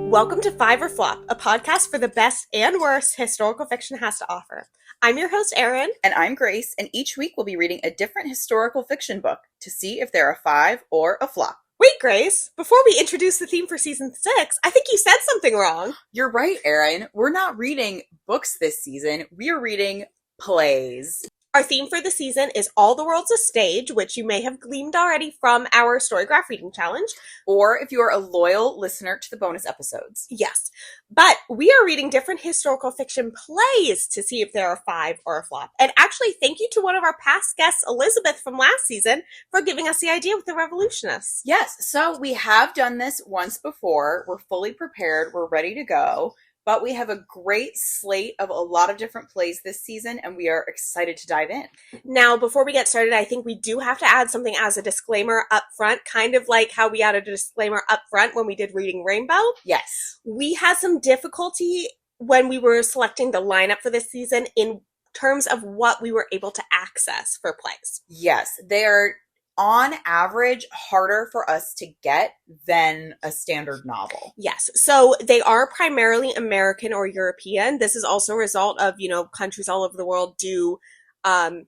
Welcome to Five or Flop, a podcast for the best and worst historical fiction has to offer. I'm your host, Erin. And I'm Grace, and each week we'll be reading a different historical fiction book to see if they're a five or a flop. Wait, Grace, before we introduce the theme for season 6, I think you said something wrong. You're right, Erin. We're not reading books this season. We are reading plays. Our theme for the season is All the World's a Stage, which you may have gleaned already from our Storygraph Reading Challenge. Or if you are a loyal listener to the bonus episodes. Yes. But we are reading different historical fiction plays to see if they're a five or a flop. And actually, thank you to one of our past guests, Elizabeth, from last season, for giving us the idea with the Revolutionists. Yes, so we have done this once before. We're fully prepared. We're ready to go. But we have a great slate of a lot of different plays this season, and we are excited to dive in. Now, before we get started, I think we do have to add something as a disclaimer up front, kind of like how we added a disclaimer up front when we did Reading Rainbow. Yes. We had some difficulty when we were selecting the lineup for this season in terms of what we were able to access for plays. Yes, they are on average harder for us to get than a standard novel. Yes. So they are primarily American or European. This is also a result of, countries all over the world do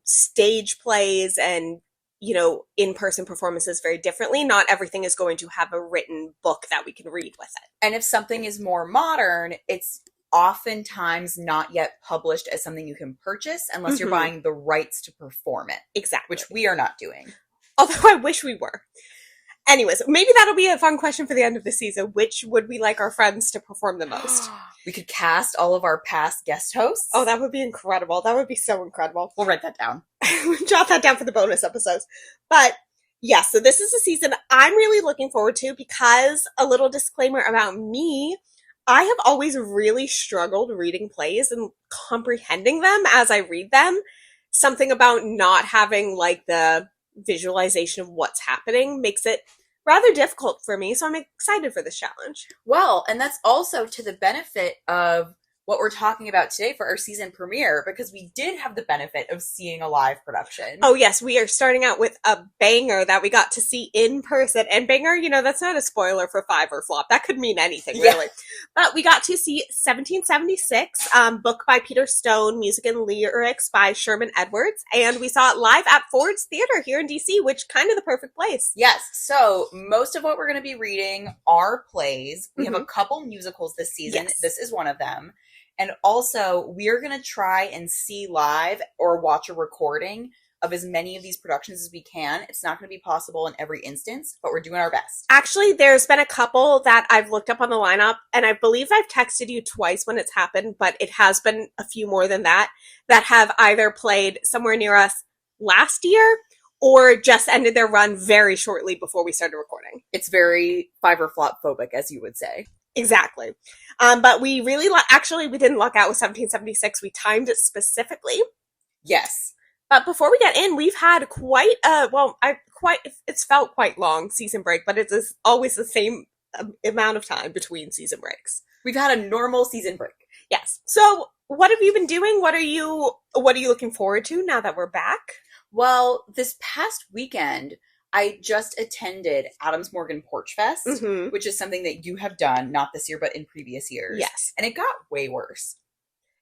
stage plays and, in-person performances very differently. Not everything is going to have a written book that we can read with it. And if something is more modern, it's oftentimes not yet published as something you can purchase unless you're buying the rights to perform it. Exactly. Which we are not doing. Although I wish we were. Anyways, maybe that'll be a fun question for the end of the season. Which would we like our friends to perform the most? We could cast all of our past guest hosts. Oh, that would be incredible. That would be so incredible. We'll write that down. Jot that down for the bonus episodes. But yeah, so this is a season I'm really looking forward to because, a little disclaimer about me, I have always really struggled reading plays and comprehending them as I read them. Something about not having the visualization of what's happening makes it rather difficult for me, so I'm excited for this challenge. Well, and that's also to the benefit of what we're talking about today for our season premiere, because we did have the benefit of seeing a live production. Oh yes, we are starting out with a banger that we got to see in person. And banger, that's not a spoiler for five or flop. That could mean anything, really. Yeah. But we got to see 1776, book by Peter Stone, music and lyrics by Sherman Edwards. And we saw it live at Ford's Theater here in DC, which kind of the perfect place. Yes, so most of what we're going to be reading are plays. We have a couple musicals this season. Yes. This is one of them. And also, we're going to try and see live or watch a recording of as many of these productions as we can. It's not going to be possible in every instance, but we're doing our best. Actually, there's been a couple that I've looked up on the lineup, and I believe I've texted you twice when it's happened, but it has been a few more than that have either played somewhere near us last year or just ended their run very shortly before we started recording. It's very five or flop phobic, as you would say. Exactly. But we really, we didn't luck out with 1776. We timed it specifically. Yes. But before we get in, we've had it's felt quite long season break, but it's always the same amount of time between season breaks. We've had a normal season break. Yes. So what have you been doing? What are you looking forward to now that we're back? Well, this past weekend, I just attended Adams Morgan Porch Fest, which is something that you have done, not this year, but in previous years. Yes. And it got way worse.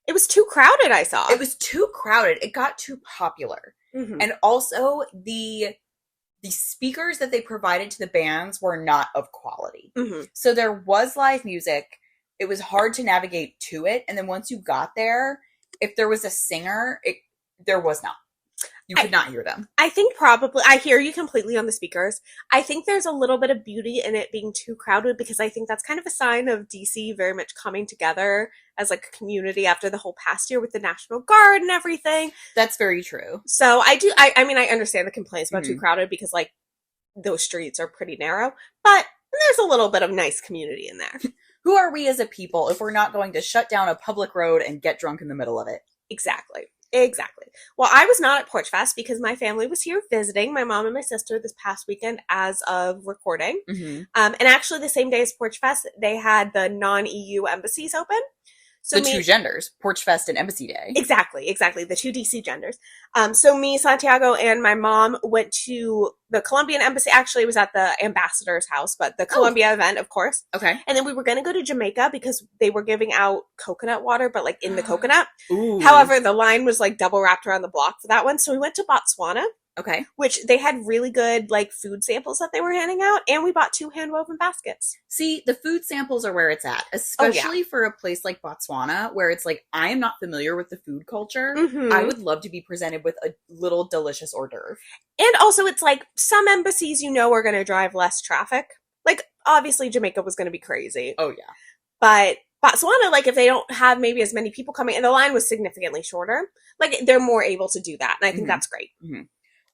It was too crowded, I saw. It was too crowded. It got too popular. And also, the speakers that they provided to the bands were not of quality. So there was live music. It was hard to navigate to it. And then once you got there, if there was a singer, there was not. You could not hear them. I think probably, I hear you completely on the speakers. I think there's a little bit of beauty in it being too crowded because I think that's kind of a sign of DC very much coming together as a community after the whole past year with the National Guard and everything. That's very true. So I understand the complaints about too crowded because those streets are pretty narrow, but there's a little bit of nice community in there. Who are we as a people if we're not going to shut down a public road and get drunk in the middle of it? Exactly. Well, I was not at Porch Fest because my family was here visiting my mom and my sister this past weekend as of recording. And actually the same day as Porch Fest, they had the non-EU embassies open. So the two genders, Porch Fest and Embassy Day. Exactly. The two DC genders. So me, Santiago, and my mom went to the Colombian embassy. Actually, it was at the ambassador's house, but the Colombia event, of course. Okay. And then we were going to go to Jamaica because they were giving out coconut water, but like in the coconut. Ooh. However, the line was like double wrapped around the block for that one. So we went to Botswana. Okay. Which they had really good like food samples that they were handing out, and we bought 2 hand-woven baskets. See, the food samples are where it's at, especially for a place like Botswana where it's like, I am not familiar with the food culture. Mm-hmm. I would love to be presented with a little delicious hors d'oeuvre. And also it's like some embassies are going to drive less traffic. Like obviously Jamaica was going to be crazy. Oh yeah. But Botswana, like if they don't have maybe as many people coming, and the line was significantly shorter, like they're more able to do that. And I think that's great. Mm-hmm.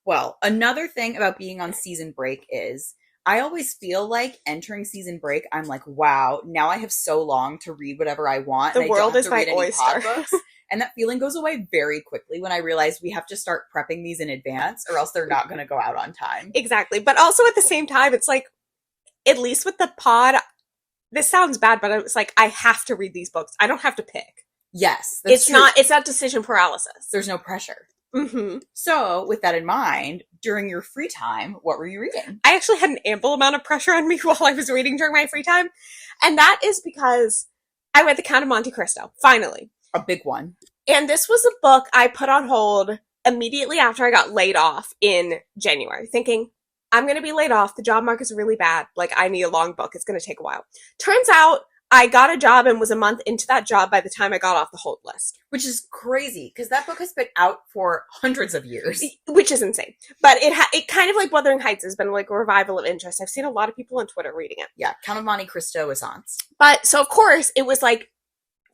Well, another thing about being on season break is I always feel like entering season break, I'm like, wow, now I have so long to read whatever I want. The world is my oyster. And that feeling goes away very quickly when I realize we have to start prepping these in advance or else they're not going to go out on time. Exactly. But also at the same time, it's like, at least with the pod, this sounds bad, but it's like, I have to read these books. I don't have to pick. Yes. It's true. It's not decision paralysis. There's no pressure. Mm-hmm. So, with that in mind, during your free time, what were you reading? I actually had an ample amount of pressure on me while I was reading during my free time. And that is because I read The Count of Monte Cristo, finally. A big one. And this was a book I put on hold immediately after I got laid off in January, thinking, I'm going to be laid off. The job market's really bad. Like, I need a long book. It's going to take a while. Turns out, I got a job and was a month into that job by the time I got off the hold list. Which is crazy, because that book has been out for hundreds of years. Which is insane. But it kind of like Wuthering Heights has been like a revival of interest. I've seen a lot of people on Twitter reading it. Yeah, Count of Monte Cristo is on. But, so of course, it was like,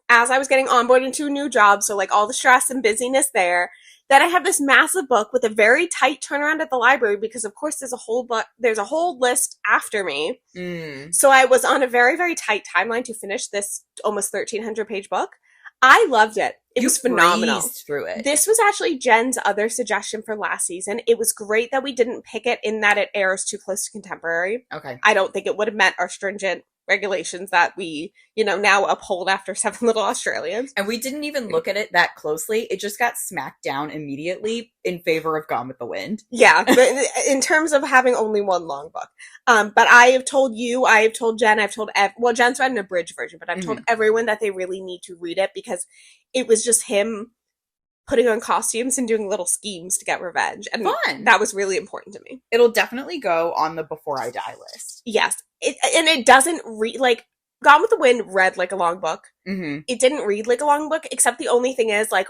as I was getting onboarded into a new job, so like all the stress and busyness there, then I have this massive book with a very tight turnaround at the library because, of course, there's a whole list after me. So I was on a very, very tight timeline to finish this almost 1,300-page book. I loved it. It was phenomenal. Breezed through it. This was actually Jen's other suggestion for last season. It was great that we didn't pick it in that it airs too close to contemporary. Okay. I don't think it would have met our stringent regulations that we, now uphold after 7 Little Australians. And we didn't even look at it that closely. It just got smacked down immediately in favor of Gone with the Wind. Yeah, but in terms of having only one long book. But I have told you, I have told Jen, I've told Jen's read an abridged version, but I've told everyone that they really need to read it because it was just him putting on costumes and doing little schemes to get revenge. And fun. That was really important to me. It'll definitely go on the Before I Die list. Yes. It doesn't read, like, Gone with the Wind read like a long book. Mm-hmm. It didn't read like a long book, except the only thing is, like,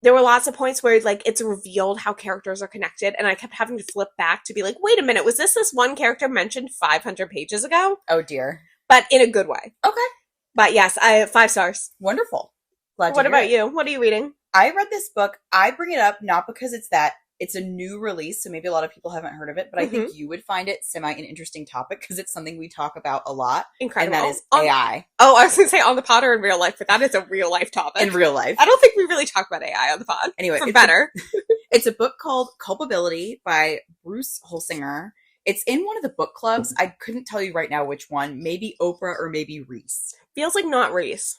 there were lots of points where, like, it's revealed how characters are connected, and I kept having to flip back to be like, wait a minute, was this one character mentioned 500 pages ago? Oh, dear. But in a good way. Okay. But yes, 5 stars. Wonderful. Glad to What hear about it. you? What are you reading? I read this book. I bring it up not because it's a new release, so maybe a lot of people haven't heard of it, but I think you would find it an interesting topic because it's something we talk about a lot. Incredible. And that is AI. Oh, I was going to say on the pod or in real life, but that is a real life topic. In real life. I don't think we really talk about AI on the pod. Anyway. For better. It's a book called Culpability by Bruce Holsinger. It's in one of the book clubs. I couldn't tell you right now which one. Maybe Oprah or maybe Reese. Feels like not Reese.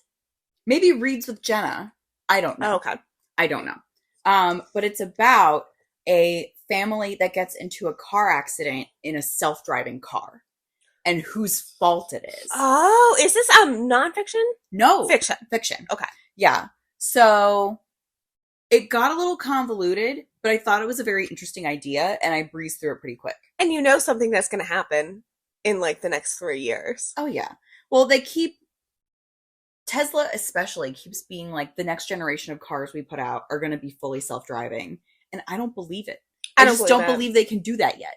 Maybe Reads with Jenna. I don't know. Oh, okay. I don't know. But it's about a family that gets into a car accident in a self-driving car and whose fault it is. Oh, is this nonfiction? No. Fiction. Okay. Yeah. So it got a little convoluted, but I thought it was a very interesting idea and I breezed through it pretty quick. And you know something that's going to happen in like the next 3 years. Oh, yeah. Well, Tesla especially keeps being like the next generation of cars we put out are going to be fully self-driving. And I don't believe it. I just don't believe they can do that yet.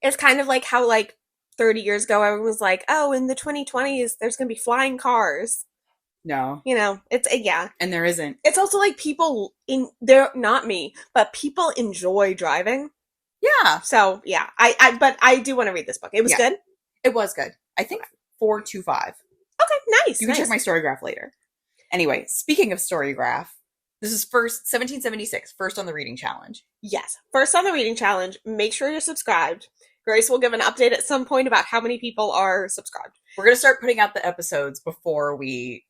It's kind of like how like 30 years ago, everyone was like, oh, in the 2020s, there's going to be flying cars. No. It's, yeah. And there isn't. It's also like they're not me, but people enjoy driving. Yeah. So, yeah. But I do want to read this book. It was good? It was good. I think 4.25. Okay, nice. You can check my Storygraph later. Anyway, speaking of Storygraph, this is 1776, first on the reading challenge. Yes, first on the reading challenge. Make sure you're subscribed. Grace will give an update at some point about how many people are subscribed. We're going to start putting out the episodes before we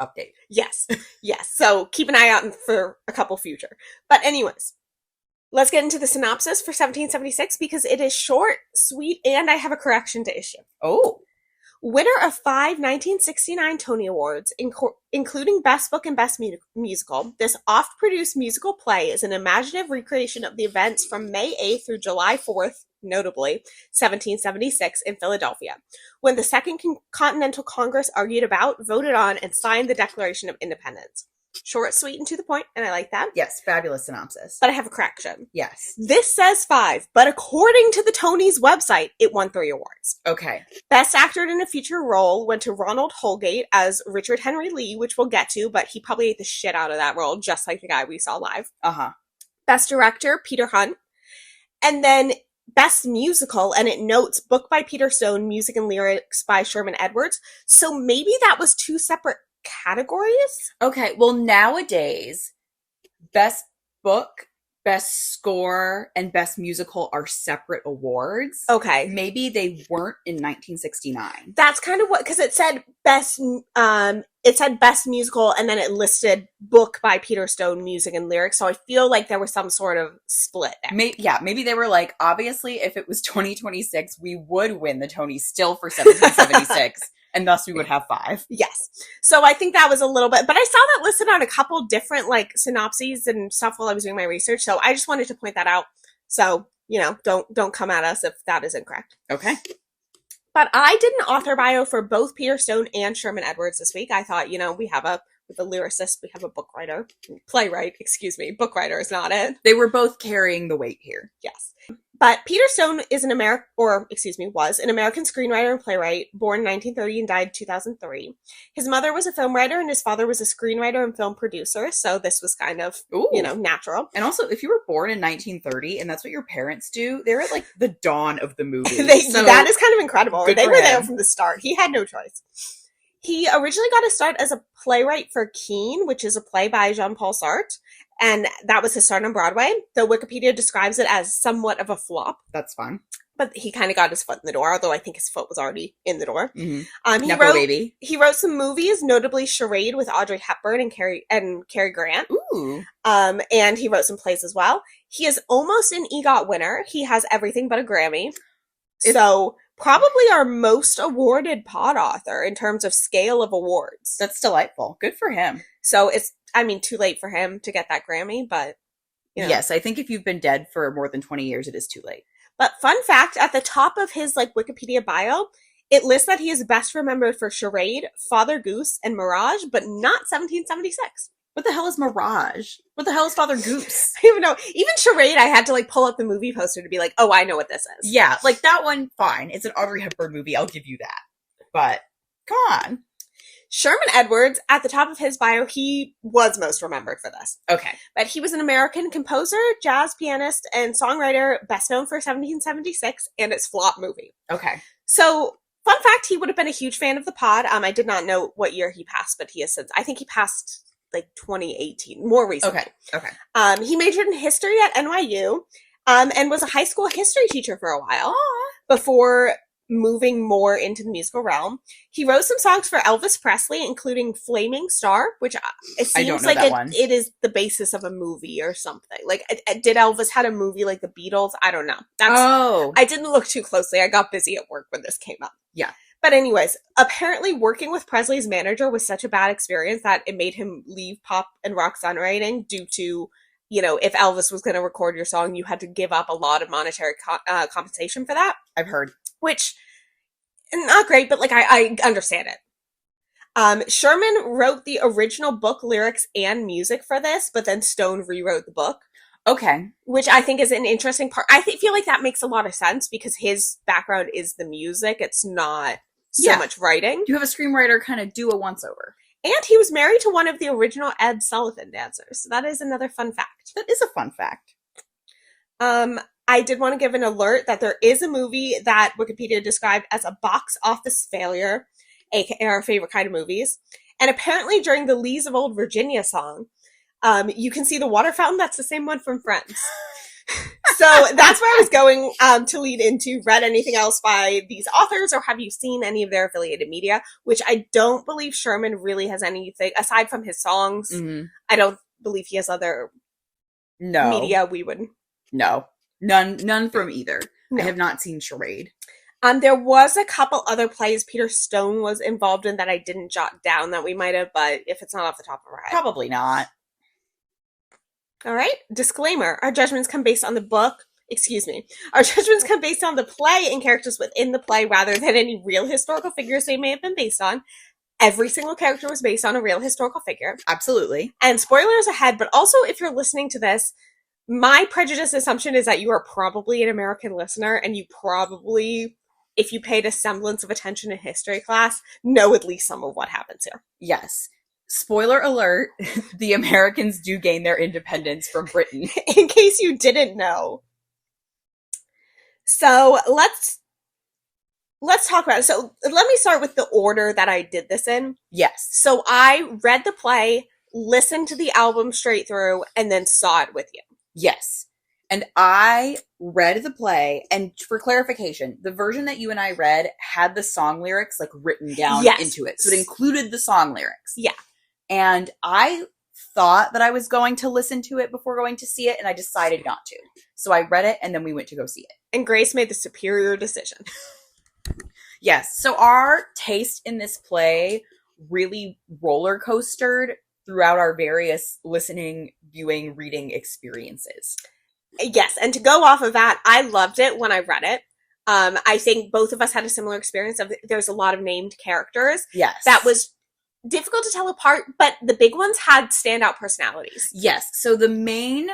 update. Yes. Yes. So keep an eye out for a couple future. But anyways, let's get into the synopsis for 1776 because it is short, sweet, and I have a correction to issue. Oh. Winner of 5 1969 Tony Awards, including Best Book and Best Musical, this oft-produced musical play is an imaginative recreation of the events from May 8th through July 4th, notably, 1776 in Philadelphia, when the Second Continental Congress argued about, voted on, and signed the Declaration of Independence. Short, sweet, and to the point, and I like that. Yes, fabulous synopsis. But I have a correction. Yes. This says 5, but according to the Tonys website, it won 3 awards. Okay. Best Actor in a Feature Role went to Ronald Holgate as Richard Henry Lee, which we'll get to, but he probably ate the shit out of that role, just like the guy we saw live. Uh-huh. Best Director, Peter Hunt. And then Best Musical, and it notes book by Peter Stone, music and lyrics by Sherman Edwards. So maybe that was 2 separate categories? Okay, well, nowadays, Best Book, Best Score, and Best Musical are separate awards. Okay. Maybe they weren't in 1969. That's kind of what, because it said Best Musical, and then it listed book by Peter Stone, music and lyrics, so I feel like there was some sort of split there. Maybe they were like, obviously, if it was 2026, we would win the Tonys still for 1776. And thus we would have 5. Yes. So I think that was a little bit, but I saw that listed on a couple different like synopses and stuff while I was doing my research. So I just wanted to point that out. So, don't come at us if that is incorrect. Okay. But I did an author bio for both Peter Stone and Sherman Edwards this week. I thought, with a lyricist, we have a playwright, book writer is not it. They were both carrying the weight here. Yes. But Peter Stone is was an American screenwriter and playwright, born in 1930 and died in 2003. His mother was a film writer and his father was a screenwriter and film producer, so this was kind of, natural. And also, if you were born in 1930 and that's what your parents do, they're at like the dawn of the movie. That is kind of incredible. They were there from the start. He had no choice. He originally got his start as a playwright for Keane, which is a play by Jean-Paul Sartre, and that was his start on Broadway. Though Wikipedia describes it as somewhat of a flop. That's fun. But he kind of got his foot in the door, although I think his foot was already in the door. Mm-hmm. He wrote some movies, notably Charade with Audrey Hepburn and Cary Grant. Ooh. And he wrote some plays as well. He is almost an EGOT winner. He has everything but a Grammy. So probably our most awarded pod author in terms of scale of awards. That's delightful. Good for him. So it's, too late for him to get that Grammy, but Yes, I think if you've been dead for more than 20 years, it is too late. But fun fact, at the top of his Wikipedia bio, it lists that he is best remembered for Charade, Father Goose, and Mirage, but not 1776. What the hell is Mirage? What the hell is Father Goose? I don't even know. Even Charade, I had to pull up the movie poster to be like, oh, I know what this is. Yeah, that one, fine. It's an Audrey Hepburn movie. I'll give you that. But, come on. Sherman Edwards, at the top of his bio, he was most remembered for this. Okay. But he was an American composer, jazz pianist, and songwriter, best known for 1776 and its flop movie. Okay. So, fun fact, he would have been a huge fan of the pod. I did not know what year he passed, but he has since. I think he passed 2018, more recently. Okay. He majored in history at NYU, and was a high school history teacher for a while. Aww. Before moving more into the musical realm. He wrote some songs for Elvis Presley, including Flaming Star, which it seems like it is the basis of a movie or something. Did Elvis had a movie like the Beatles? I don't know. I didn't look too closely. I got busy at work when this came up. Yeah. But anyways, apparently working with Presley's manager was such a bad experience that it made him leave pop and rock songwriting due to, if Elvis was going to record your song, you had to give up a lot of monetary compensation for that. I've heard. Which, not great, but I understand it. Sherman wrote the original book lyrics and music for this, but then Stone rewrote the book. Okay. Which I think is an interesting part. I feel like that makes a lot of sense because his background is the music. It's not so much writing. You have a screenwriter kind of do a once-over. And he was married to one of the original Ed Sullivan dancers. So that is another fun fact. That is a fun fact. I did want to give an alert that there is a movie that Wikipedia described as a box office failure, aka our favorite kind of movies. And apparently during the Lees of Old Virginia song, you can see the water fountain. That's the same one from Friends. So that's where I was going to lead into. Read anything else by these authors, or have you seen any of their affiliated media? Which I don't believe Sherman really has anything, aside from his songs. Mm-hmm. I don't believe he has other media we would... No. None from either. No. I have not seen Charade. There was a couple other plays Peter Stone was involved in that I didn't jot down that we might have, but if it's not off the top of our head. Probably not. All right. Disclaimer. Our judgments come based on the book. Excuse me. Our judgments come based on the play and characters within the play rather than any real historical figures they may have been based on. Every single character was based on a real historical figure. Absolutely. And spoilers ahead, but also if you're listening to this, my prejudice assumption is that you are probably an American listener and you probably, if you paid a semblance of attention in history class, know at least some of what happens here. Yes. Spoiler alert, the Americans do gain their independence from Britain. In case you didn't know. So let's talk about it. So let me start with the order that I did this in. Yes. So I read the play, listened to the album straight through, and then saw it with you. Yes. And I read the play, and for clarification, the version that you and I read had the song lyrics like written down into it. So it included the song lyrics. Yeah. And I thought that I was going to listen to it before going to see it, and I decided not to. So I read it, and then we went to go see it. And Grace made the superior decision. Yes. So our taste in this play really roller coastered throughout our various listening, viewing, reading experiences. Yes. And to go off of that, I loved it when I read it. I think both of us had a similar experience of there's a lot of named characters. Yes. That was difficult to tell apart, but the big ones had standout personalities. Yes. So the main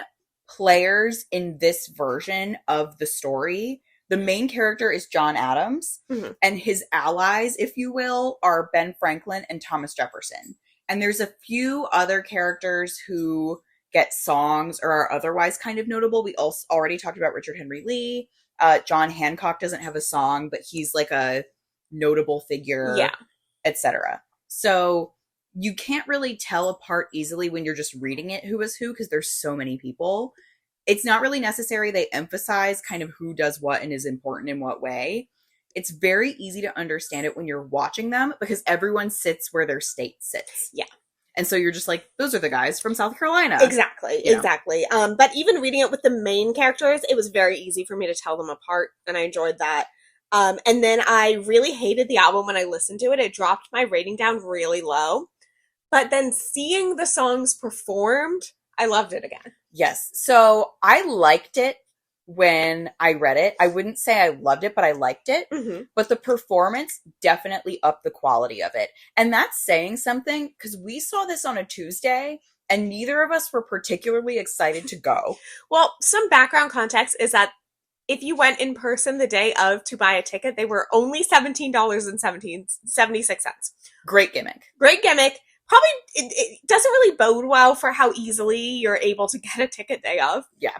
players in this version of the story, the main character is John Adams, and his allies, if you will, are Ben Franklin and Thomas Jefferson. And there's a few other characters who get songs or are otherwise kind of notable. We also already talked about Richard Henry Lee. John Hancock doesn't have a song, but he's like a notable figure, etc. So you can't really tell apart easily when you're just reading it who is who, because there's so many people. It's not really necessary. They emphasize kind of who does what and is important in what way. It's very easy to understand it when you're watching them because everyone sits where their state sits. Yeah. And so you're just like, those are the guys from South Carolina. Exactly. But even reading it with the main characters, it was very easy for me to tell them apart, and I enjoyed that. And then I really hated the album when I listened to it. It dropped my rating down really low. But then seeing the songs performed, I loved it again. Yes. So I liked it when I read it. I wouldn't say I loved it, but I liked it. Mm-hmm. But the performance definitely upped the quality of it. And that's saying something because we saw this on a Tuesday and neither of us were particularly excited to go. Well, some background context is that if you went in person the day of to buy a ticket, they were only $17.76. Great gimmick. Great gimmick. Probably it doesn't really bode well for how easily you're able to get a ticket day of. Yeah.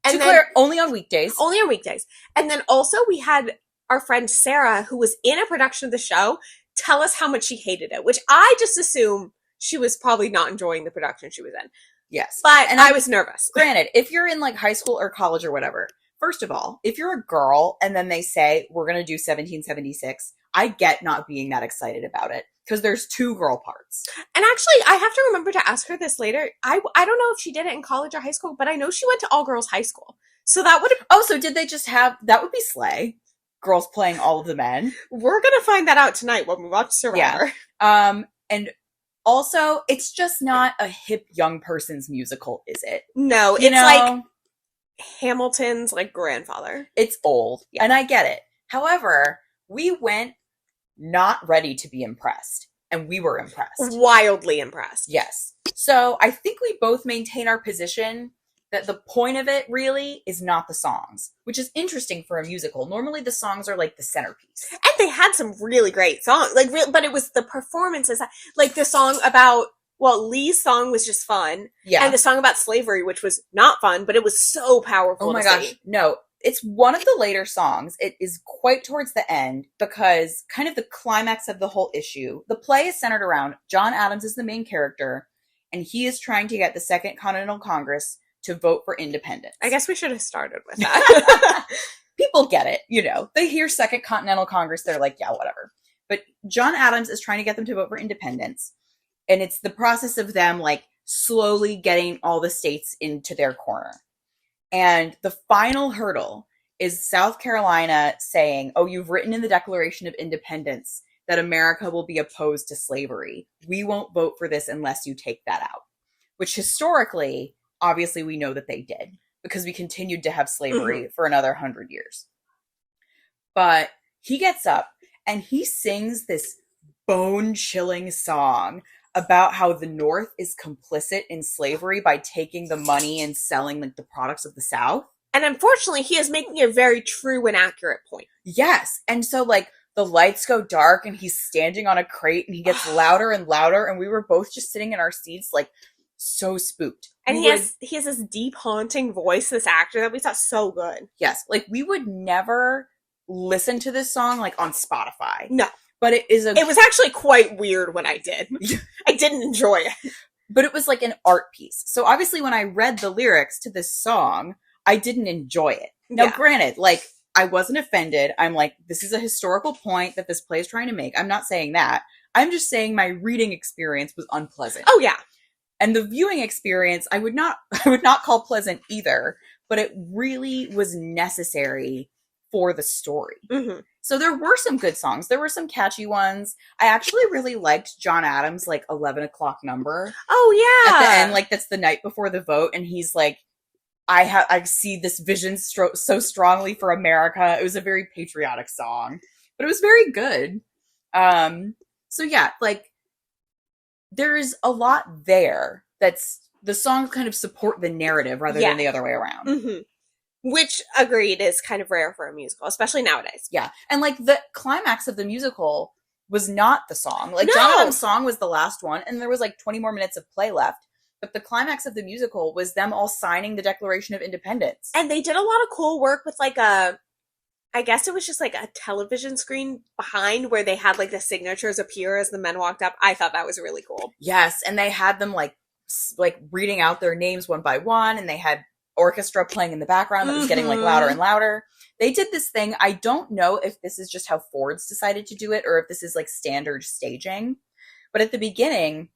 And only on weekdays. Only on weekdays. And then also we had our friend Sarah, who was in a production of the show, tell us how much she hated it, which I just assume she was probably not enjoying the production she was in. Yes. But I was nervous. Granted, if you're in like high school or college or whatever, first of all, if you're a girl and then they say, we're going to do 1776, I get not being that excited about it. Because there's two girl parts. And actually, I have to remember to ask her this later. I don't know if she did it in college or high school, but I know she went to all-girls high school. So that would have... Oh, so did they just have... That would be slay. Girls playing all of the men. We're going to find that out tonight when we watch Survivor. Yeah. And also, it's just not a hip young person's musical, is it? No, it's like Hamilton's like grandfather. It's old. Yeah. And I get it. However, we went not ready to be impressed. And we were impressed. Wildly impressed. Yes. So I think we both maintain our position that the point of it really is not the songs, which is interesting for a musical. Normally the songs are like the centerpiece. And they had some really great songs. But it was the performances. Like the song about, Lee's song was just fun. Yeah. And the song about slavery, which was not fun, but it was so powerful. Oh my gosh. No. It's one of the later songs. It is quite towards the end because kind of the climax of the whole issue. The play is centered around John Adams is the main character, and he is trying to get the Second Continental Congress to vote for independence. I guess we should have started with that. People get it, you know. They hear Second Continental Congress, they're like, yeah, whatever. But John Adams is trying to get them to vote for independence. And it's the process of them, like, slowly getting all the states into their corner. And the final hurdle is South Carolina saying, oh, you've written in the Declaration of Independence that America will be opposed to slavery. We won't vote for this unless you take that out. Which historically, obviously, we know that they did, because we continued to have slavery for another 100 years. But he gets up and he sings this bone-chilling song about how the North is complicit in slavery by taking the money and selling, like, the products of the South. And unfortunately, he is making a very true and accurate point. Yes. And so, like, the lights go dark and he's standing on a crate and he gets louder and louder. And we were both just sitting in our seats, like, so spooked. And he has this deep, haunting voice, this actor, that we thought so good. Yes. Like, we would never listen to this song, like, on Spotify. No. But it was actually quite weird when I did. I didn't enjoy it. But it was like an art piece. So obviously when I read the lyrics to this song, I didn't enjoy it. Now, granted, like, I wasn't offended. I'm like, this is a historical point that this play is trying to make. I'm not saying that. I'm just saying my reading experience was unpleasant. Oh, yeah. And the viewing experience, I would not call pleasant either, but it really was necessary for the story. Mm-hmm. So there were some good songs. There were some catchy ones. I actually really liked John Adams' like 11 o'clock number. Oh yeah. At the end, like that's the night before the vote, and he's like, I see this vision so strongly for America. It was a very patriotic song, but it was very good. So yeah, like there is a lot there that's the songs kind of support the narrative rather than the other way around. Mm-hmm. Which, agreed, is kind of rare for a musical, especially nowadays. Yeah. And, like, the climax of the musical was not the song. Like, John Adams' song was the last one, and there was, like, 20 more minutes of play left. But the climax of the musical was them all signing the Declaration of Independence. And they did a lot of cool work with, like, I guess it was just, like, a television screen behind where they had, like, the signatures appear as the men walked up. I thought that was really cool. Yes, and they had them, like reading out their names one by one, and they had orchestra playing in the background that was getting like louder and louder. They did this thing. I don't know if this is just how Ford's decided to do it or if this is like standard staging. But at the beginning,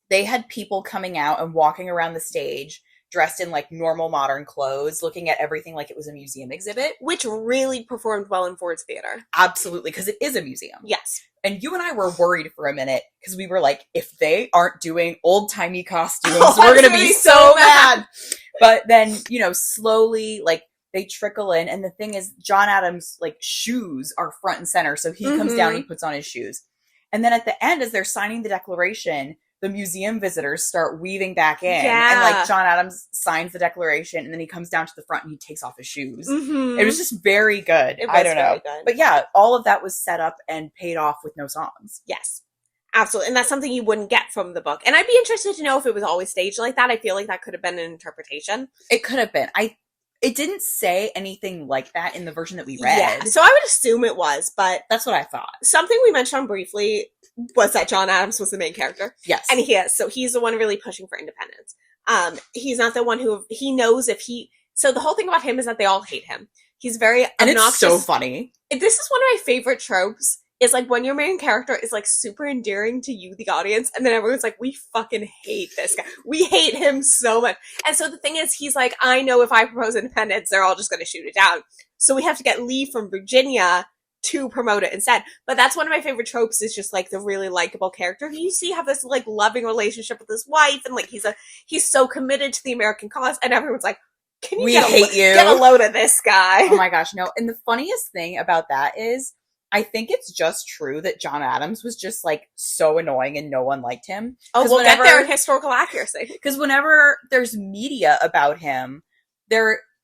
they had people coming out and walking around the stage dressed in like normal modern clothes, looking at everything like it was a museum exhibit. Which really performed well in Ford's theater. Absolutely, because it is a museum. Yes. And you and I were worried for a minute because we were like, if they aren't doing old-timey costumes, we're going to be so mad. But then, you know, slowly, like, they trickle in. And the thing is, John Adams' like shoes are front and center. So he comes down, he puts on his shoes. And then at the end, as they're signing the Declaration, the museum visitors start weaving back in. Yeah. And like John Adams signs the Declaration and then he comes down to the front and he takes off his shoes. It was just very good. I don't know. Good. But yeah, all of that was set up and paid off with no songs. Yes. Absolutely. And that's something you wouldn't get from the book. And I'd be interested to know if it was always staged like that. I feel like that could have been an interpretation. It could have been. It didn't say anything like that in the version that we read. Yeah, so I would assume it was, but that's what I thought. Something we mentioned on briefly was that John Adams was the main character. Yes. And he is. So he's the one really pushing for independence. He's not the one who, he knows if he, so the whole thing about him is that they all hate him. He's very obnoxious. And it's so funny. This is one of my favorite tropes. Is like when your main character is like super endearing to you, the audience, and then everyone's like, we fucking hate this guy. We hate him so much. And so the thing is, he's like, I know if I propose independence, they're all just going to shoot it down. So we have to get Lee from Virginia to promote it instead. But that's one of my favorite tropes is just like the really likable character. You see have this like loving relationship with his wife, and like he's so committed to the American cause, and everyone's like, can you get a load of this guy? Oh my gosh, no. And the funniest thing about that is, I think it's just true that John Adams was just, like, so annoying and no one liked him. Oh, we'll get there in historical accuracy. Because whenever there's media about him,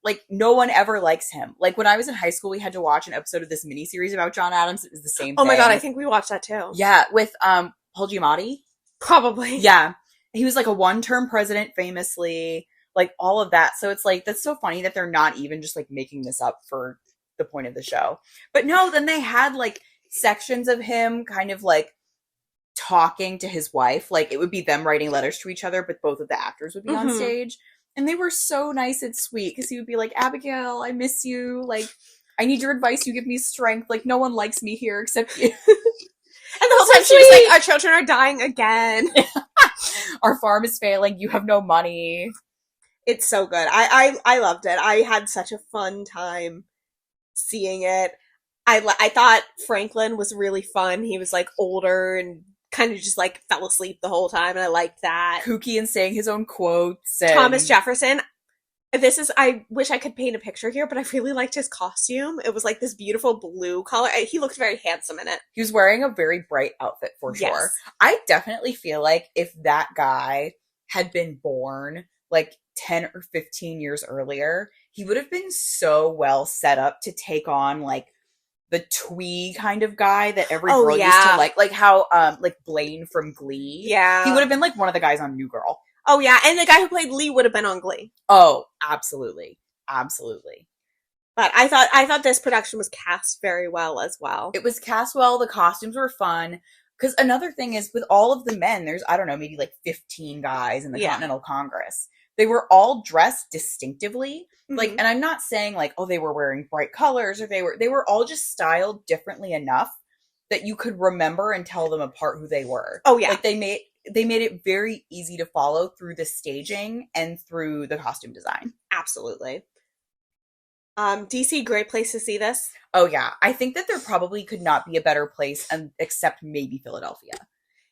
like, no one ever likes him. Like, when I was in high school, we had to watch an episode of this miniseries about John Adams. It was the same thing. Oh my god, I think we watched that too. Yeah, with Paul Giamatti. Probably. Yeah. He was, like, a one-term president, famously. Like, all of that. So it's, like, that's so funny that they're not even just, like, making this up for the point of the show. But no, then they had like sections of him kind of like talking to his wife. Like it would be them writing letters to each other, but both of the actors would be on stage. And they were so nice and sweet because he would be like, Abigail, I miss you. Like, I need your advice. You give me strength. Like, no one likes me here except you. And the whole time she was like, our children are dying again. Our farm is failing. You have no money. It's so good. I loved it. I had such a fun time seeing it. I thought Franklin was really fun. He was like older and kind of just like fell asleep the whole time, and I liked that. Kooky and saying his own quotes. And... Thomas Jefferson. I wish I could paint a picture here, but I really liked his costume. It was like this beautiful blue color. He looked very handsome in it. He was wearing a very bright outfit for sure. Yes. I definitely feel like if that guy had been born like 10 or 15 years earlier, he would have been so well set up to take on like the twee kind of guy that every girl used to like how like Blaine from Glee. Yeah. He would have been like one of the guys on New Girl. Oh yeah, and the guy who played Lee would have been on Glee. Oh, absolutely. Absolutely. But I thought this production was cast very well as well. It was cast well, the costumes were fun. Because another thing is, with all of the men, there's, I don't know, maybe like 15 guys in the Continental Congress. They were all dressed distinctively. Mm-hmm. Like, and I'm not saying like, oh, they were wearing bright colors, or they were all just styled differently enough that you could remember and tell them apart who they were. Oh yeah. Like they made it very easy to follow through the staging and through the costume design. Absolutely. DC, great place to see this. Oh yeah. I think that there probably could not be a better place except maybe Philadelphia.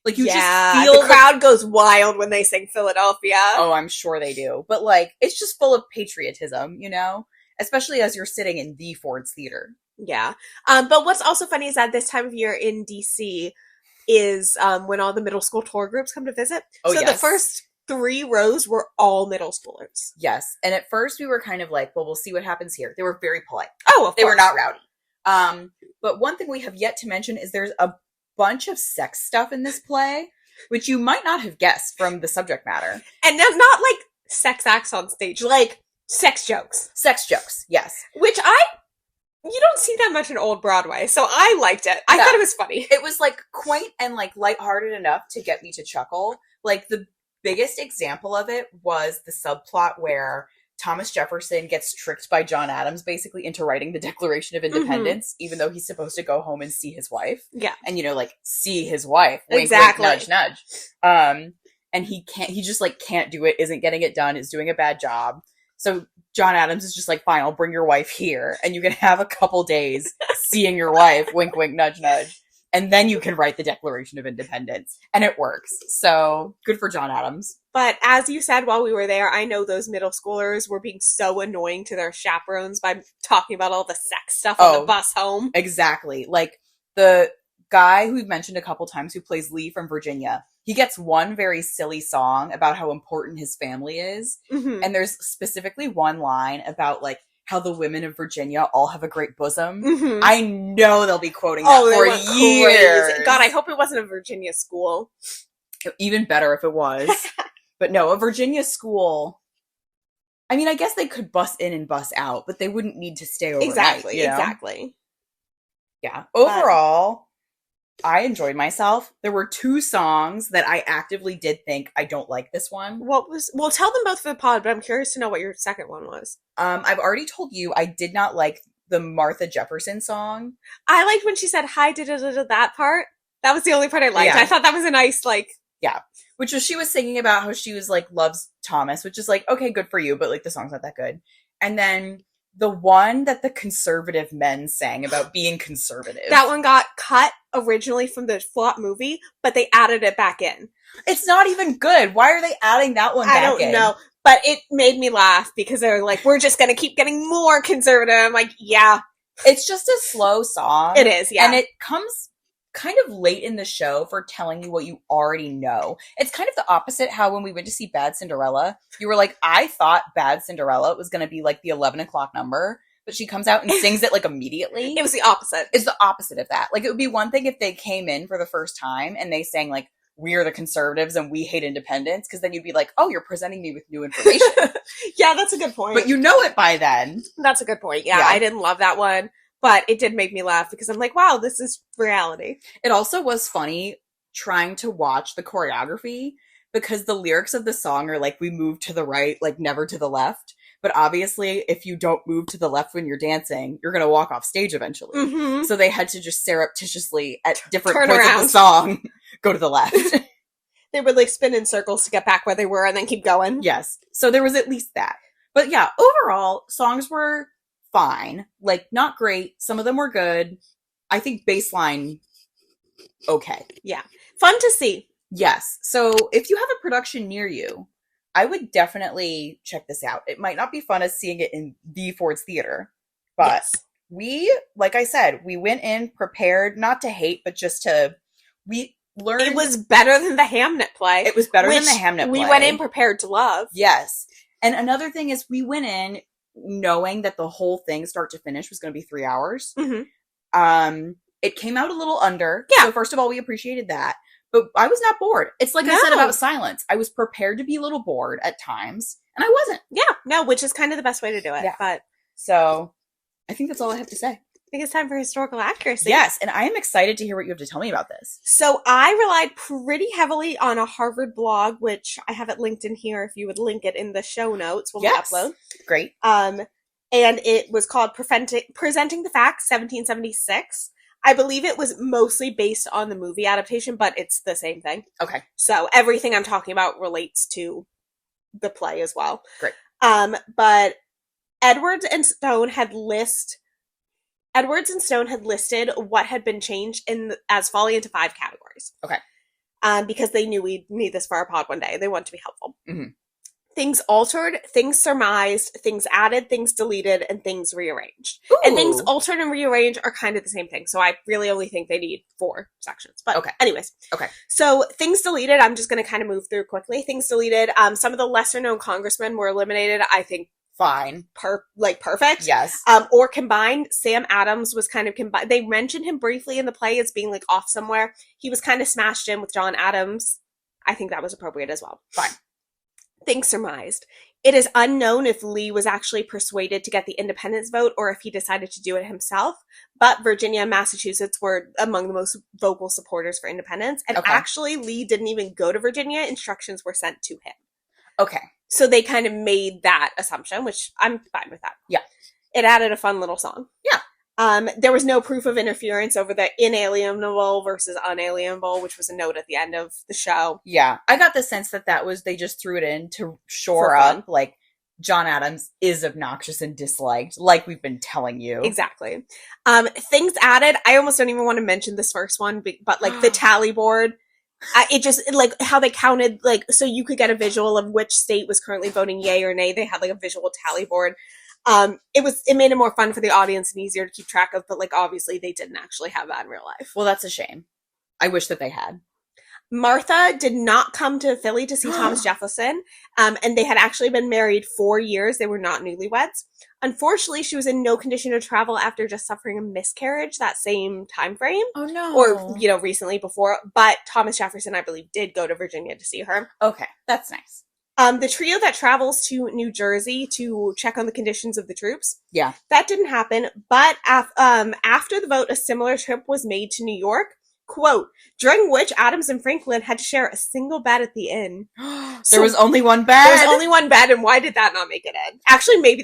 Like you just feel the crowd goes wild when they sing Philadelphia. Oh, I'm sure they do. But like, it's just full of patriotism, you know? Especially as you're sitting in the Ford's Theater. Yeah. But what's also funny is that this time of year in DC is when all the middle school tour groups come to visit. Oh, so yes. The first 3 rows were all middle schoolers. Yes. And at first we were kind of like, well, we'll see what happens here. They were very polite. Oh, of course. They were not rowdy. But one thing we have yet to mention is there's a bunch of sex stuff in this play, which you might not have guessed from the subject matter. And not like sex acts on stage, like sex jokes. Sex jokes, yes. Which you don't see that much in Old Broadway, so I liked it. I thought it was funny. It was like quaint and like lighthearted enough to get me to chuckle. Like the biggest example of it was the subplot where Thomas Jefferson gets tricked by John Adams basically into writing the Declaration of Independence, even though he's supposed to go home and see his wife. Yeah. And, you know, like, see his wife. Wink, exactly. Wink, nudge, nudge. And he just, like, can't do it, isn't getting it done, is doing a bad job. So John Adams is just like, fine, I'll bring your wife here, and you can have a couple days seeing your wife, wink, wink, nudge, nudge. And then you can write the Declaration of Independence. And it works. So, good for John Adams. But as you said while we were there, I know those middle schoolers were being so annoying to their chaperones by talking about all the sex stuff on the bus home. Exactly. Like, the guy who we've mentioned a couple times who plays Lee from Virginia, he gets one very silly song about how important his family is. Mm-hmm. And there's specifically one line about, like, how the women of Virginia all have a great bosom. Mm-hmm. I know they'll be quoting that for years. Crazy. God, I hope it wasn't a Virginia school. Even better if it was. But no, a Virginia school. I mean, I guess they could bus in and bus out, but they wouldn't need to stay overnight. Exactly, you know? Exactly. Yeah. Overall, I enjoyed myself. There were 2 songs that I actively did think I don't like this one. Well, tell them both for the pod, but I'm curious to know what your second one was. I've already told you I did not like the Martha Jefferson song. I liked when she said hi, that part. That was the only part I liked. Yeah. I thought that was a nice, like... Yeah. Which was, she was singing about how she was, like, loves Thomas, which is like, okay, good for you, but, like, the song's not that good. And then the one that the conservative men sang about being conservative. That one got cut originally from the Flop movie, but they added it back in. It's not even good. Why are they adding that one back in? I don't know. But it made me laugh because they're like, we're just going to keep getting more conservative. I'm like, yeah. It's just a slow song. It is, yeah. And it comes kind of late in the show for telling you what you already know. It's kind of the opposite how when we went to see Bad Cinderella, you were like, I thought Bad Cinderella was going to be like the 11 o'clock number, but she comes out and sings it like immediately. It was the opposite. It's the opposite of that. Like, it would be one thing if they came in for the first time and they sang like, we are the conservatives and we hate independence, because then you'd be like, oh, you're presenting me with new information. Yeah, that's a good point. But you know it by then. That's a good point. Yeah, I didn't love that one, but it did make me laugh because I'm like, wow, this is reality. It also was funny trying to watch the choreography because the lyrics of the song are like, we move to the right, like never to the left. But obviously, if you don't move to the left when you're dancing, you're going to walk off stage eventually. Mm-hmm. So they had to just surreptitiously, at different points of the song, go to the left. They would like spin in circles to get back where they were and then keep going. Yes. So there was at least that. But yeah, overall, songs were fine. Like, not great. Some of them were good. I think baseline, okay. Yeah. Fun to see. Yes. So if you have a production near you, I would definitely check this out. It might not be fun as seeing it in the Ford's Theater, but yes. We, like I said, we went in prepared, not to hate, but just to, we learned. It was better than the Hamnet play. It was better than the Hamnet play. We went in prepared to love. Yes. And another thing is we went in knowing that the whole thing, start to finish, was going to be 3 hours. Mm-hmm. It came out a little under. Yeah. So first of all, we appreciated that. But I was not bored. It's like I said about Silence. I was prepared to be a little bored at times, and I wasn't. Yeah, no, which is kind of the best way to do it. Yeah. But so I think that's all I have to say. I think it's time for historical accuracy. Yes, and I am excited to hear what you have to tell me about this. So I relied pretty heavily on a Harvard blog, which I have it linked in here if you would link it in the show notes when we upload. Great. And it was called Presenting the Facts, 1776. I believe it was mostly based on the movie adaptation, but it's the same thing. Okay. So everything I'm talking about relates to the play as well. Great. But Edwards and Stone had listed what had been changed as falling into 5 categories. Okay. Because they knew we'd need this for our pod one day. They want to be helpful. Mm-hmm. Things altered, things surmised, things added, things deleted, and things rearranged. Ooh. And things altered and rearranged are kind of the same thing. So I really only think they need 4 sections. But anyways. Okay. So things deleted, I'm just going to kind of move through quickly. Things deleted, some of the lesser known congressmen were eliminated. I think fine. Perfect. Yes. Or combined. Sam Adams was kind of combined. They mentioned him briefly in the play as being like off somewhere. He was kind of smashed in with John Adams. I think that was appropriate as well. Fine. Things surmised. It is unknown if Lee was actually persuaded to get the independence vote or if he decided to do it himself, but Virginia and Massachusetts were among the most vocal supporters for independence, and actually Lee didn't even go to Virginia. Instructions were sent to him. Okay. So they kind of made that assumption, which I'm fine with that. Yeah. It added a fun little song. Yeah. There was no proof of interference over the inalienable versus unalienable, which was a note at the end of the show. Yeah. I got the sense that was, they just threw it in to shore up, like, John Adams is obnoxious and disliked, like we've been telling you. Exactly. Things added, I almost don't even want to mention this first one, but like the tally board, it just, like, how they counted, like, so you could get a visual of which state was currently voting yay or nay. They had, like, a visual tally board. It made it more fun for the audience and easier to keep track of, but like obviously they didn't actually have that in real life. Well, that's a shame. I wish that they had. Martha did not come to Philly to see Thomas Jefferson, and they had actually been married 4 years. They were not newlyweds. Unfortunately, she was in no condition to travel after just suffering a miscarriage that same time frame. Oh no. Or, recently before, but Thomas Jefferson, I believe, did go to Virginia to see her. Okay, that's nice. The trio that travels to New Jersey to check on the conditions of the troops. Yeah. That didn't happen, but after the vote, a similar trip was made to New York, quote, during which Adams and Franklin had to share a single bed at the inn. There was only one bed? There was only one bed, and why did that not make it in? Actually, maybe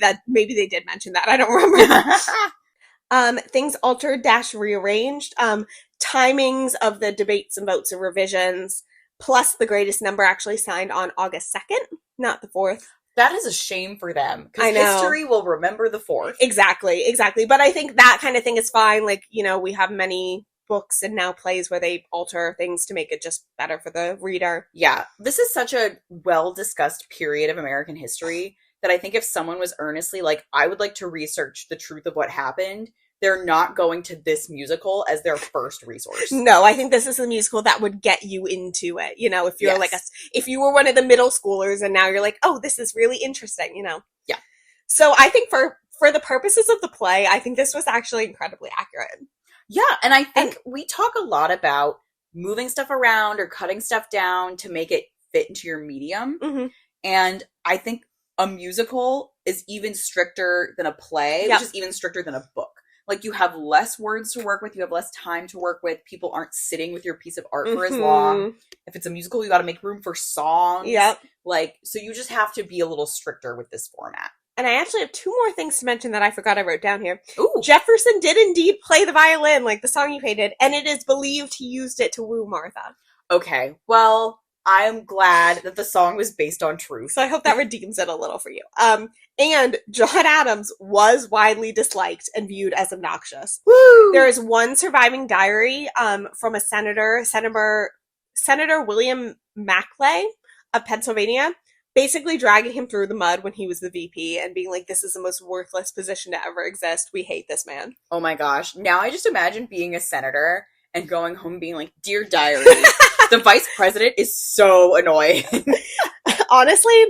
they did mention that. I don't remember. Things altered - rearranged. Timings of the debates and votes and revisions. Plus, the greatest number actually signed on August 2nd, not the 4th. That is a shame for them. Because history will remember the 4th. Exactly. But I think that kind of thing is fine. Like, we have many books and now plays where they alter things to make it just better for the reader. Yeah. This is such a well-discussed period of American history that I think if someone was earnestly like, I would like to research the truth of what happened, they're not going to this musical as their first resource. No, I think this is a musical that would get you into it. If you're if you were one of the middle schoolers and now you're like, oh, this is really interesting, Yeah. So I think for the purposes of the play, I think this was actually incredibly accurate. Yeah. And I think we talk a lot about moving stuff around or cutting stuff down to make it fit into your medium. Mm-hmm. And I think a musical is even stricter than a play, which is even stricter than a book. Like, you have less words to work with, you have less time to work with, people aren't sitting with your piece of art for as long. If it's a musical, you got to make room for songs. Yep. Like, so you just have to be a little stricter with this format. And I actually have two more things to mention that I forgot I wrote down here. Ooh. Jefferson did indeed play the violin, like the song you hated, and it is believed he used it to woo Martha. Okay, well, I'm glad that the song was based on truth. So I hope that redeems it a little for you. And John Adams was widely disliked and viewed as obnoxious. Woo! There is one surviving diary from a Senator William Maclay of Pennsylvania, basically dragging him through the mud when he was the VP and being like, this is the most worthless position to ever exist. We hate this man. Oh my gosh. Now I just imagine being a senator and going home being like, dear diary, the vice president is so annoying. Honestly,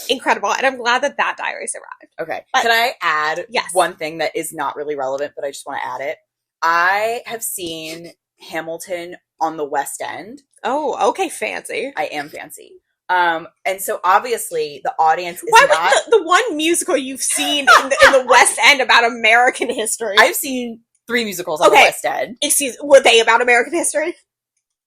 incredible. And I'm glad that that diary survived. Okay. But can I add yes. one thing that is not really relevant, but I just want to add it? I have seen Hamilton on the West End. Oh, okay, fancy. I am fancy. And so obviously the audience is Why not... was the one musical you've seen in the West End about American history? I've seen 3 musicals on the West End. Excuse, were they about American history?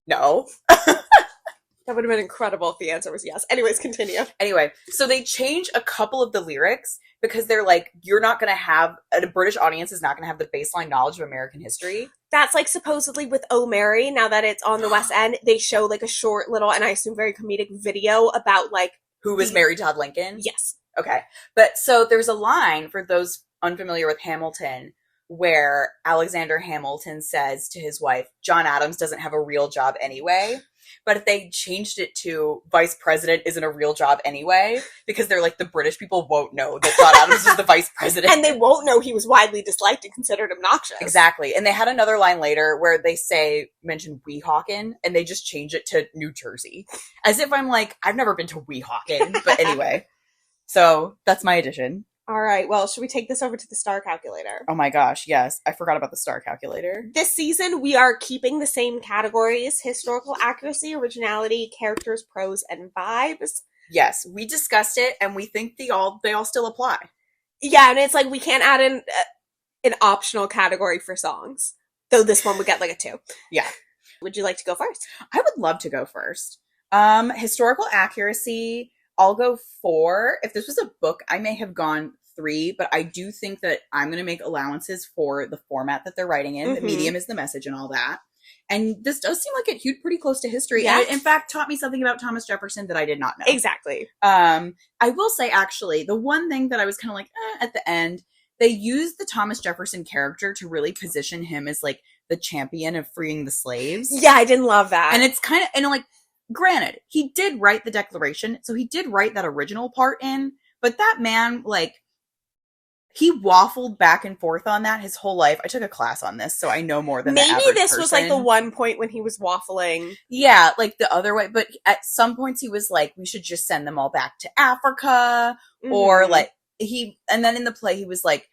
No. That would have been incredible if the answer was yes. Anyways, continue. Anyway, so they change a couple of the lyrics because they're like, you're not going to have, a British audience is not going to have the baseline knowledge of American history. That's like supposedly with Oh Mary, now that it's on the West End, they show like a short little, and I assume very comedic video about like... Who was Mary Todd Lincoln? Yes. Okay. But so there's a line for those unfamiliar with Hamilton where Alexander Hamilton says to his wife, John Adams doesn't have a real job anyway. But if they changed it to vice president isn't a real job anyway, because they're like, the British people won't know that John Adams is the vice president. And they won't know he was widely disliked and considered obnoxious. Exactly. And they had another line later where they mention Weehawken, and they just change it to New Jersey. As if I'm like, I've never been to Weehawken. But anyway. So that's my addition. All right, well, should we take this over to the star calculator? Oh my gosh, yes. I forgot about the star calculator. This season, we are keeping the same categories: historical accuracy, originality, characters, prose, and vibes. Yes, we discussed it, and we think they all still apply. Yeah, and it's like we can't add in an optional category for songs. Though this one would get like a 2. Yeah. Would you like to go first? I would love to go first. Historical accuracy, I'll go 4. If this was a book, I may have gone 3, but I do think that I'm going to make allowances for the format that they're writing in. Mm-hmm. The medium is the message and all that. And this does seem like it hewed pretty close to history. Yeah. And it, in fact, taught me something about Thomas Jefferson that I did not know. Exactly. I will say, actually, the one thing that I was kind of like, at the end, they used the Thomas Jefferson character to really position him as, like, the champion of freeing the slaves. Yeah, I didn't love that. And it's kind of, and like, granted, he did write the Declaration, so he did write that original part in, but that man, like, he waffled back and forth on that his whole life. I took a class on this, so I know more than maybe the average this person. Was like the one point when he was waffling. Yeah, like the other way. But at some points he was like, we should just send them all back to Africa. Mm-hmm. Or like and then in the play he was like,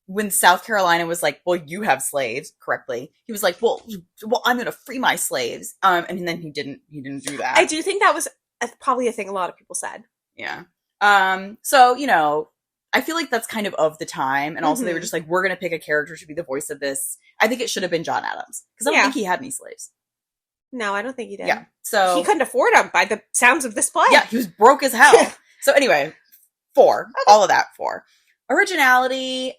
when South Carolina was like, well, you have slaves, correctly. He was like, well, I'm going to free my slaves. And then he didn't do that. I do think that was probably a thing a lot of people said. Yeah. So, you know, I feel like that's kind of the time. And also they were just like, we're going to pick a character to be the voice of this. I think it should have been John Adams. Because I don't think he had any slaves. No, I don't think he did. Yeah. So he couldn't afford them by the sounds of this play. Yeah, he was broke as hell. So anyway, 4. Okay. All of that 4. Originality.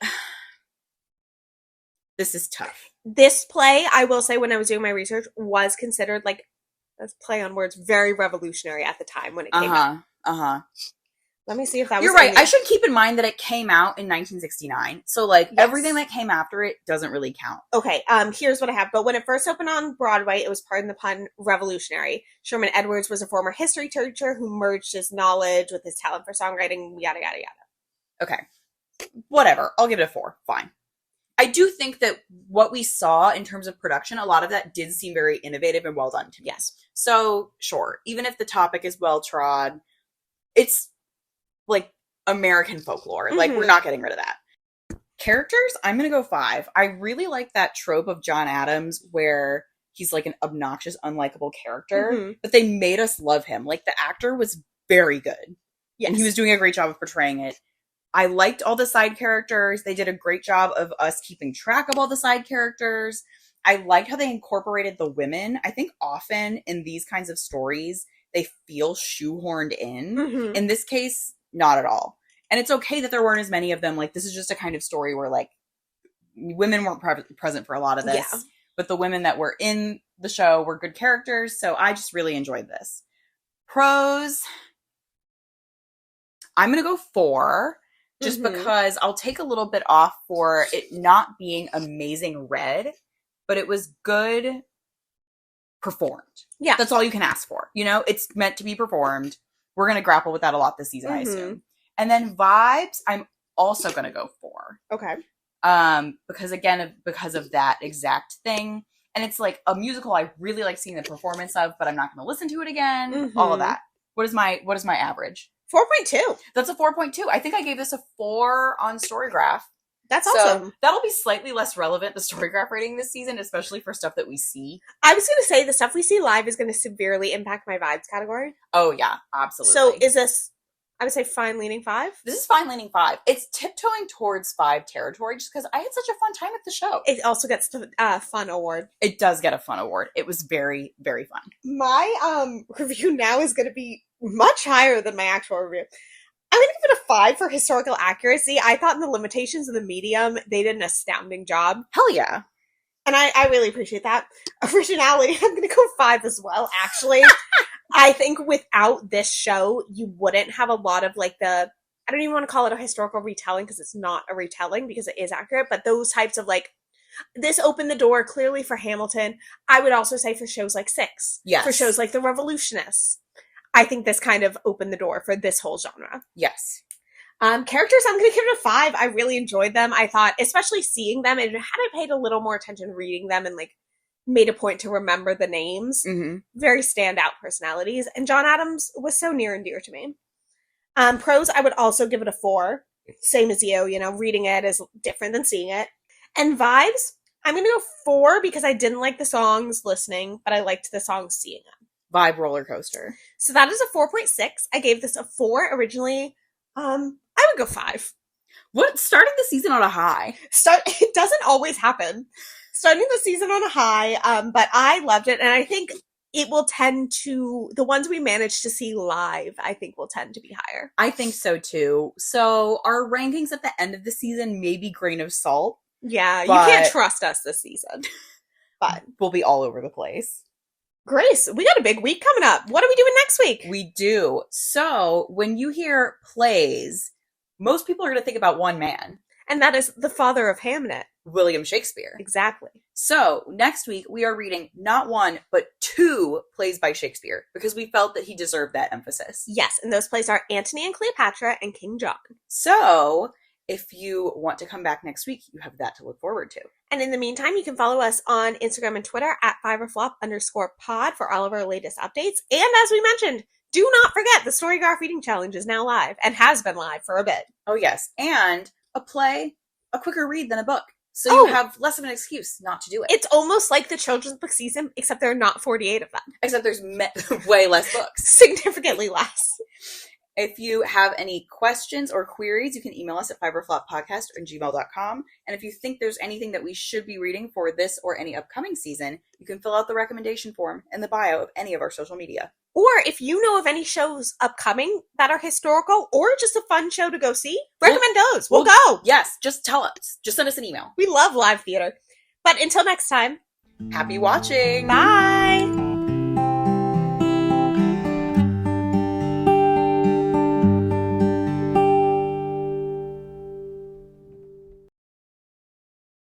This is tough. This play, I will say, when I was doing my research, was considered, like, a play on words, very revolutionary at the time when it came out. Let me see if that was... You're right. I should keep in mind that it came out in 1969. So, like, everything that came after it doesn't really count. Okay, here's what I have. But when it first opened on Broadway, it was, pardon the pun, revolutionary. Sherman Edwards was a former history teacher who merged his knowledge with his talent for songwriting, yada, yada, yada. Okay. Whatever. I'll give it a 4. Fine. I do think that what we saw in terms of production, a lot of that did seem very innovative and well done to me. Yes. So, sure. Even if the topic is well trod, it's like American folklore. Mm-hmm. Like, we're not getting rid of that. Characters, I'm going to go 5. I really like that trope of John Adams where he's like an obnoxious, unlikable character, but they made us love him. Like, the actor was very good. Yes. And he was doing a great job of portraying it. I liked all the side characters. They did a great job of us keeping track of all the side characters. I liked how they incorporated the women. I think often in these kinds of stories, they feel shoehorned in. Mm-hmm. In this case, not at all. And it's okay that there weren't as many of them. Like, this is just a kind of story where, like, women weren't present for a lot of this. Yeah. But the women that were in the show were good characters. So I just really enjoyed this. Pros, I'm going to go 4. Just because I'll take a little bit off for it not being amazing read, but it was good performed. Yeah. That's all you can ask for. You know, it's meant to be performed. We're going to grapple with that a lot this season, I assume. And then vibes, I'm also going to go 4. Okay. Because of that exact thing. And it's like a musical I really like seeing the performance of, but I'm not going to listen to it again. All of that. What is my average? 4.2. That's a 4.2. I think I gave this a 4 on Storygraph. That's awesome. So that'll be slightly less relevant, the Storygraph rating this season, especially for stuff that we see. I was going to say the stuff we see live is going to severely impact my vibes category. Oh, yeah, absolutely. So is this, I would say, fine leaning 5? This is fine leaning 5. It's tiptoeing towards 5 territory just because I had such a fun time at the show. It also gets the fun award. It does get a fun award. It was very, very fun. My review now is going to be much higher than my actual review. I'm going to give it a 5 for historical accuracy. I thought in the limitations of the medium, they did an astounding job. Hell yeah. And I really appreciate that. Originality, I'm going to go 5 as well, actually. I think without this show, you wouldn't have a lot of like I don't even want to call it a historical retelling because it's not a retelling because it is accurate, but those types of like, this opened the door clearly for Hamilton. I would also say for shows like Six. Yes. For shows like The Revolutionists. I think this kind of opened the door for this whole genre. Yes. Characters, I'm going to give it a 5. I really enjoyed them. I thought, especially seeing them, and had I paid a little more attention reading them and like made a point to remember the names, very standout personalities. And John Adams was so near and dear to me. Pros, I would also give it a 4. Same as you, reading it is different than seeing it. And vibes, I'm going to go 4 because I didn't like the songs listening, but I liked the songs seeing them. Vibe roller coaster. So that is a 4.6. I gave this a 4 originally. I would go 5. What starting the season on a high? It doesn't always happen. Starting the season on a high, but I loved it, and I think it will tend to, the ones we managed to see live, I think will tend to be higher. I think so too. So our rankings at the end of the season may be grain of salt. Yeah, you can't trust us this season. But we'll be all over the place. Grace, we got a big week coming up. What are we doing next week? We do. So when you hear plays, most people are going to think about one man. And that is the father of Hamnet. William Shakespeare. Exactly. So next week we are reading not 1, but 2 plays by Shakespeare because we felt that he deserved that emphasis. Yes, and those plays are Antony and Cleopatra and King John. So if you want to come back next week, you have that to look forward to. And in the meantime, you can follow us on Instagram and Twitter at @5orflop_pod for all of our latest updates. And as we mentioned, do not forget the Storygraph Reading Challenge is now live and has been live for a bit. Oh, yes. And a play, a quicker read than a book. So you have less of an excuse not to do it. It's almost like the children's book season, except there are not 48 of them. Except there's way less books. Significantly less. If you have any questions or queries, you can email us at fiverfloppodcast@gmail.com. And if you think there's anything that we should be reading for this or any upcoming season, you can fill out the recommendation form in the bio of any of our social media. Or if you know of any shows upcoming that are historical or just a fun show to go see, recommend those. We'll go. Yes, just tell us. Just send us an email. We love live theater. But until next time, happy watching. Bye.